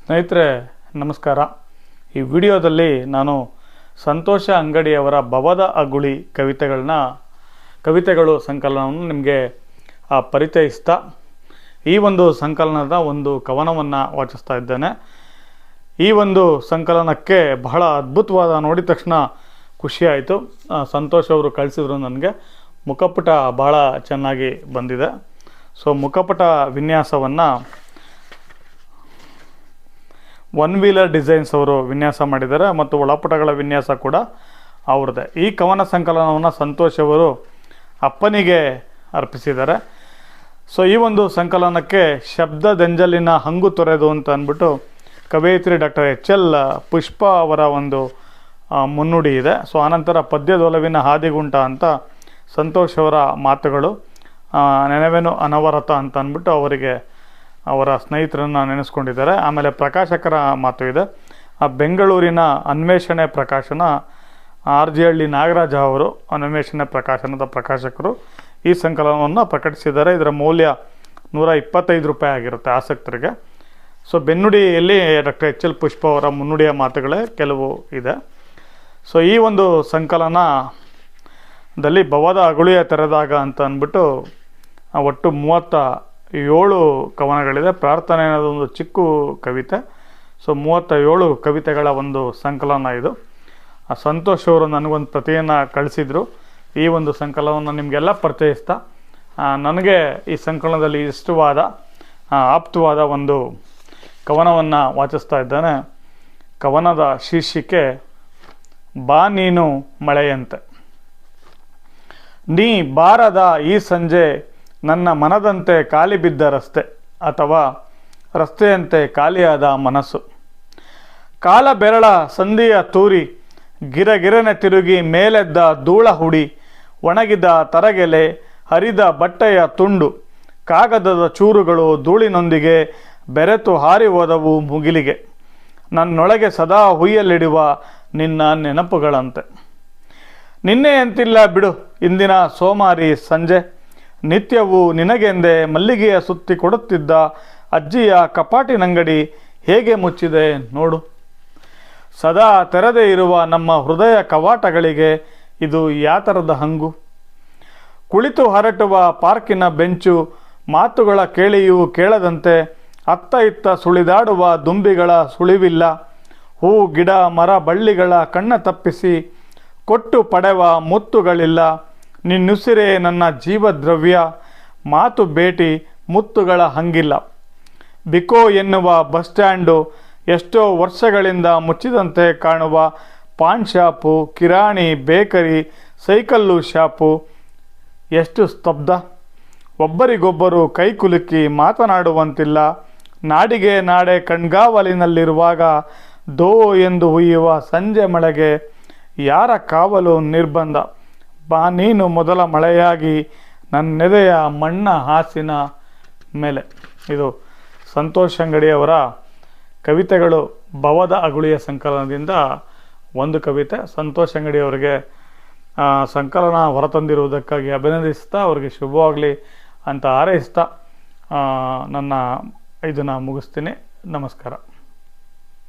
ಸ್ನೇಹಿತರೆ ನಮಸ್ಕಾರ. ಈ ವಿಡಿಯೋದಲ್ಲಿ ನಾನು ಸಂತೋಷ ಅಂಗಡಿಯವರ ಭವದ ಅಗುಳಿ ಕವಿತೆಗಳು ಸಂಕಲನವನ್ನು ನಿಮಗೆ ಪರಿಚಯಿಸ್ತಾ ಈ ಒಂದು ಸಂಕಲನದ ಒಂದು ಕವನವನ್ನು ವಾಚಿಸ್ತಾ ಇದ್ದೇನೆ. ಈ ಒಂದು ಸಂಕಲನಕ್ಕೆ ಬಹಳ ಅದ್ಭುತವಾದ, ನೋಡಿದ ತಕ್ಷಣ ಖುಷಿಯಾಯಿತು. ಸಂತೋಷ್ ಅವರು ಕಳಿಸಿದ್ರು ನನಗೆ. ಮುಖಪುಟ ಬಹಳ ಚೆನ್ನಾಗಿ ಬಂದಿದೆ. ಸೊ ಮುಖಪುಟ ವಿನ್ಯಾಸವನ್ನು ಒನ್ ವೀಲರ್ ಡಿಸೈನ್ಸ್ ಅವರು ವಿನ್ಯಾಸ ಮಾಡಿದ್ದಾರೆ ಮತ್ತು ಒಳಪುಟಗಳ ವಿನ್ಯಾಸ ಕೂಡ ಅವ್ರದ್ದೇ. ಈ ಕವನ ಸಂಕಲನವನ್ನು ಸಂತೋಷ್ ಅವರು ಅಪ್ಪನಿಗೆ ಅರ್ಪಿಸಿದ್ದಾರೆ. ಸೊ ಈ ಒಂದು ಸಂಕಲನಕ್ಕೆ ಶಬ್ದದಂಜಲಿನ ಹಂಗು ತೊರೆದು ಅಂತ ಅಂದ್ಬಿಟ್ಟು ಕವಯಿತ್ರಿ ಡಾಕ್ಟರ್ HL ಪುಷ್ಪ ಅವರ ಒಂದು ಮುನ್ನುಡಿ ಇದೆ. ಸೊ ಆನಂತರ ಪದ್ಯದೊಲವಿನ ಹಾದಿಗುಂಟ ಅಂತ ಸಂತೋಷ್ ಅವರ ಮಾತುಗಳು, ನೆನವೆನು ಅನವರತ ಅಂತ ಅಂದ್ಬಿಟ್ಟು ಅವರಿಗೆ ಅವರ ಸ್ನೇಹಿತರನ್ನು ನೆನೆಸ್ಕೊಂಡಿದ್ದಾರೆ. ಆಮೇಲೆ ಪ್ರಕಾಶಕರ ಮಾತು ಇದೆ. ಬೆಂಗಳೂರಿನ ಅನ್ವೇಷಣೆ ಪ್ರಕಾಶನ RG ನಾಗರಾಜ ಅವರು ಅನ್ವೇಷಣೆ ಪ್ರಕಾಶನದ ಪ್ರಕಾಶಕರು ಈ ಸಂಕಲನವನ್ನು ಪ್ರಕಟಿಸಿದ್ದಾರೆ. ಇದರ ಮೌಲ್ಯ ₹125 ಆಗಿರುತ್ತೆ ಆಸಕ್ತರಿಗೆ. ಸೊ ಬೆನ್ನುಡಿಯಲ್ಲಿ ಡಾಕ್ಟರ್ HL ಪುಷ್ಪ ಅವರ ಮುನ್ನುಡಿಯ ಮಾತುಗಳೇ ಕೆಲವು ಇದೆ. ಸೊ ಈ ಒಂದು ಸಂಕಲನದಲ್ಲಿ ಭವದ ಅಗುಳಿಯ ತೆರೆದಾಗ ಅಂತ ಅಂದ್ಬಿಟ್ಟು ಒಟ್ಟು 37 ಕವನಗಳಿದೆ. ಪ್ರಾರ್ಥನೆ ಅನ್ನೋದೊಂದು ಚಿಕ್ಕ ಕವಿತೆ. ಸೊ 37 ಕವಿತೆಗಳ ಒಂದು ಸಂಕಲನ ಇದು. ಸಂತೋಷ್ ಅವರು ನನಗೊಂದು ಪ್ರತಿಯನ್ನು ಕಳಿಸಿದರು. ಈ ಒಂದು ಸಂಕಲನವನ್ನು ನಿಮಗೆಲ್ಲ ಪರಿಚಯಿಸ್ತಾ ನನಗೆ ಈ ಸಂಕಲನದಲ್ಲಿ ಇಷ್ಟವಾದ ಆಪ್ತವಾದ ಒಂದು ಕವನವನ್ನು ವಾಚಿಸ್ತಾ ಇದ್ದಾನೆ. ಕವನದ ಶೀರ್ಷಿಕೆ ಬಾ ನೀನು ಮಳೆಯಂತೆ. ನೀ ಬಾರದ ಈ ಸಂಜೆ ನನ್ನ ಮನದಂತೆ ಖಾಲಿ ಬಿದ್ದ ರಸ್ತೆ, ಅಥವಾ ರಸ್ತೆಯಂತೆ ಖಾಲಿಯಾದ ಮನಸ್ಸು. ಕಾಲ ಬೆರಳ ಸಂಧಿಯ ತೂರಿ ಗಿರಗಿರನೆ ತಿರುಗಿ ಮೇಲೆದ್ದ ಧೂಳ ಹುಡಿ, ಒಣಗಿದ ತರಗೆಲೆ, ಹರಿದ ಬಟ್ಟೆಯ ತುಂಡು, ಕಾಗದದ ಚೂರುಗಳು ಧೂಳಿನೊಂದಿಗೆ ಬೆರೆತು ಹಾರಿ ಹೋದವು ಮುಗಿಲಿಗೆ. ನನ್ನೊಳಗೆ ಸದಾ ಹುಯ್ಯಲಿಡುವ ನಿನ್ನ ನೆನಪುಗಳಂತೆ. ನಿನ್ನೆಯಂತಿಲ್ಲ ಬಿಡು ಇಂದಿನ ಸೋಮಾರಿ ಸಂಜೆ, ನಿತ್ಯವೂ ನಿನಗೆಂದೇ ಮಲ್ಲಿಗೆಯ ಸುತ್ತಿ ಕೊಡುತ್ತಿದ್ದ ಅಜ್ಜಿಯ ಕಪಾಟಿನಂಗಡಿ ಹೇಗೆ ಮುಚ್ಚಿದೆ ನೋಡು. ಸದಾ ತೆರೆದೇ ಇರುವ ನಮ್ಮ ಹೃದಯ ಕವಾಟಗಳಿಗೆ ಇದು ಯಾತರದ ಹಂಗು. ಕುಳಿತು ಹರಟುವ ಪಾರ್ಕಿನ ಬೆಂಚು ಮಾತುಗಳ ಕೇಳಿಯೂ ಕೇಳದಂತೆ, ಅತ್ತ ಇತ್ತ ಸುಳಿದಾಡುವ ದುಂಬಿಗಳ ಸುಳಿವಿಲ್ಲ. ಹೂ ಗಿಡ ಮರ ಬಳ್ಳಿಗಳ ಕಣ್ಣ ತಪ್ಪಿಸಿ ಕೊಟ್ಟು ಪಡೆವ ಮುತ್ತುಗಳಿಲ್ಲ. ನಿನ್ನುಸಿರೇ ನನ್ನ ಜೀವದ್ರವ್ಯ, ಮಾತು ಭೇಟಿ ಮುತ್ತುಗಳ ಹಂಗಿಲ್ಲ. ಬಿಕೋ ಎನ್ನುವ ಬಸ್ ಸ್ಟ್ಯಾಂಡು ಎಷ್ಟೋ ವರ್ಷಗಳಿಂದ ಮುಚ್ಚಿದಂತೆ ಕಾಣುವ ಪಾನ್ ಶಾಪು, ಕಿರಾಣಿ, ಬೇಕರಿ, ಸೈಕಲ್ಲು ಶಾಪು ಎಷ್ಟು ಸ್ತಬ್ಧ. ಒಬ್ಬರಿಗೊಬ್ಬರು ಕೈಕುಲುಕಿ ಮಾತನಾಡುವಂತಿಲ್ಲ. ನಾಡಿಗೆ ನಾಡೆ ಕಣ್ಗಾವಲಿನಲ್ಲಿರುವಾಗ ದೋ ಎಂದು ಹುಯ್ಯುವ ಸಂಜೆ ಮಳೆಗೆ ಯಾರ ಕಾವಲು ನಿರ್ಬಂಧ. ಬಾ ನೀನು ಮೊದಲ ಮಳೆಯಾಗಿ ನನ್ನೆದೆಯ ಮಣ್ಣ ಹಾಸಿನ ಮೇಲೆ. ಇದು ಸಂತೋಷ್ ಅಂಗಡಿಯವರ ಕವಿತೆಗಳು ಭವದ ಅಗುಳಿಯ ಸಂಕಲನದಿಂದ ಒಂದು ಕವಿತೆ. ಸಂತೋಷ್ ಅಂಗಡಿಯವರಿಗೆ ಸಂಕಲನ ಹೊರತಂದಿರುವುದಕ್ಕಾಗಿ ಅಭಿನಂದಿಸ್ತಾ ಅವರಿಗೆ ಶುಭವಾಗಲಿ ಅಂತ ಹಾರೈಸ್ತಾ ನನ್ನ ಇದನ್ನು ಮುಗಿಸ್ತೀನಿ. ನಮಸ್ಕಾರ.